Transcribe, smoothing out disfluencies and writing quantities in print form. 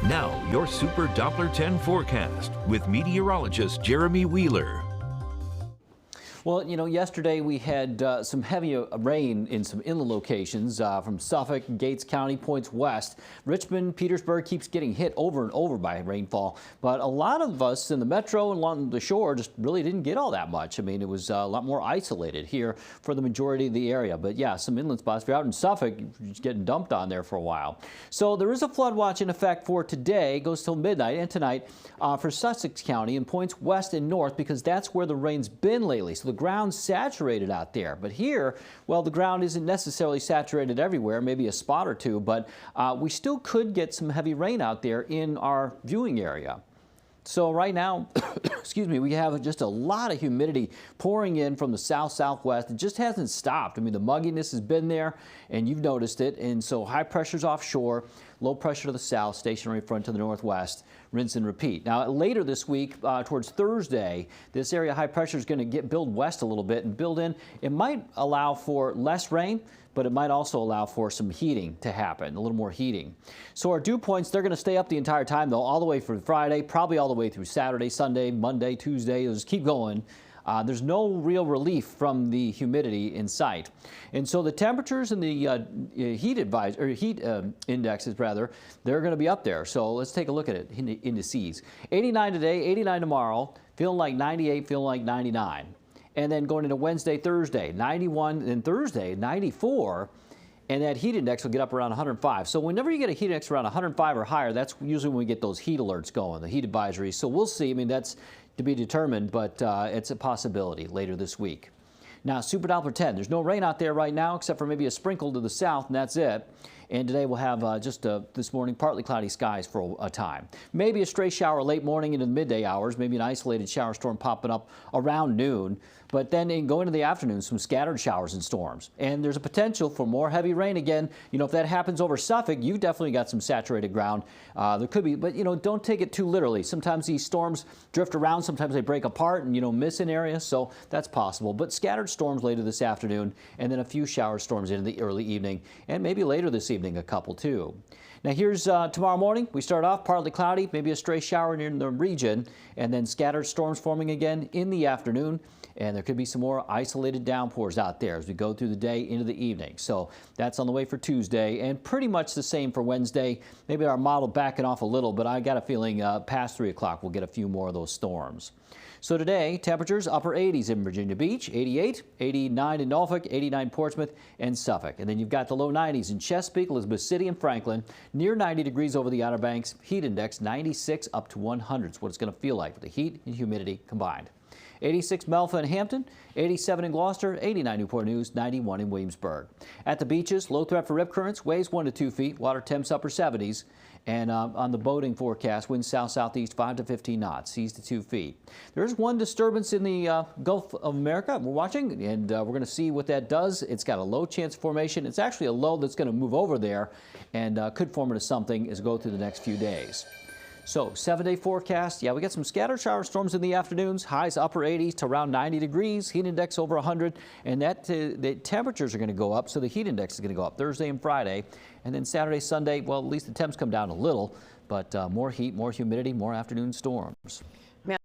Now, your Super Doppler 10 forecast with meteorologist Jeremy Wheeler. Well, you know, yesterday we had some heavy rain in some inland locations from Suffolk, Gates County, points west. Richmond, Petersburg keeps getting hit over and over by rainfall. But a lot of us in the metro and along the shore just really didn't get all that much. I mean, it was a lot more isolated here for the majority of the area. But yeah, some inland spots. If you're out in Suffolk, you're just getting dumped on there for a while. So there is a flood watch in effect for today. It goes till midnight and tonight for Sussex County and points west and north because that's where the rain's been lately. So the ground's saturated out there. But here, well, the ground isn't necessarily saturated everywhere, maybe a spot or two, but we still could get some heavy rain out there in our viewing area. So right now, excuse me, we have just a lot of humidity pouring in from the south-southwest. It just hasn't stopped. I mean, the mugginess has been there, and you've noticed it. And so high pressure's offshore, low pressure to the south, stationary front to the northwest, rinse and repeat. Now, later this week, towards Thursday, this area high pressure is going to build west a little bit and build in. It might allow for less rain, but it might also allow for some heating to happen, a little more heating. So our dew points, they're going to stay up the entire time, though, all the way through Friday, probably all the way through Saturday, Sunday, Monday, Tuesday. It'll just keep going. There's no real relief from the humidity in sight. And so the temperatures and the heat indexes, rather, they're going to be up there. So let's take a look at it, indices. 89 today, 89 tomorrow, feeling like 98, feeling like 99. And then going into Wednesday, Thursday, 91, and Thursday, 94. And that heat index will get up around 105. So whenever you get a heat index around 105 or higher, that's usually when we get those heat alerts going, the heat advisories. So we'll see. I mean, that's to be determined, but it's a possibility later this week. Now, Super Doppler 10. There's no rain out there right now except for maybe a sprinkle to the south, and that's it. And today we'll have this morning partly cloudy skies for a time. Maybe a stray shower late morning into the midday hours, maybe an isolated shower storm popping up around noon. But then going into the afternoon, some scattered showers and storms. And there's a potential for more heavy rain again. You know, if that happens over Suffolk, you definitely got some saturated ground. There could be, but, you know, don't take it too literally. Sometimes these storms drift around. Sometimes they break apart and, you know, miss an area. So that's possible. But scattered storms later this afternoon, and then a few shower storms into the early evening, and maybe later this evening, a couple too. Now here's tomorrow morning. We start off partly cloudy, maybe a stray shower near the region, and then scattered storms forming again in the afternoon. And there could be some more isolated downpours out there as we go through the day into the evening. So that's on the way for Tuesday, and pretty much the same for Wednesday. Maybe our model backing off a little, but I got a feeling past 3 o'clock we'll get a few more of those storms. So today, temperatures upper 80s in Virginia Beach, 88, 89 in Norfolk, 89 Portsmouth and Suffolk. And then you've got the low 90s in Chesapeake, Elizabeth City and Franklin, near 90 degrees over the Outer Banks. Heat index 96 up to 100 is what it's going to feel like with the heat and humidity combined. 86 Melfa and Hampton, 87 in Gloucester, 89 Newport News, 91 in Williamsburg. At the beaches, low threat for rip currents, waves 1 to 2 feet, water temps upper 70s. And on the boating forecast, winds south-southeast 5 to 15 knots, seas to 2 feet. There is one disturbance in the Gulf of America we're watching, and we're going to see what that does. It's got a low chance of formation. It's actually a low that's going to move over there and could form into something as we go through the next few days. So 7-day forecast, yeah, we got some scattered shower storms in the afternoons, highs upper 80s to around 90 degrees, heat index over 100, and the temperatures are going to go up, so the heat index is going to go up Thursday and Friday. And then Saturday, Sunday, well, at least the temps come down a little, but more heat, more humidity, more afternoon storms.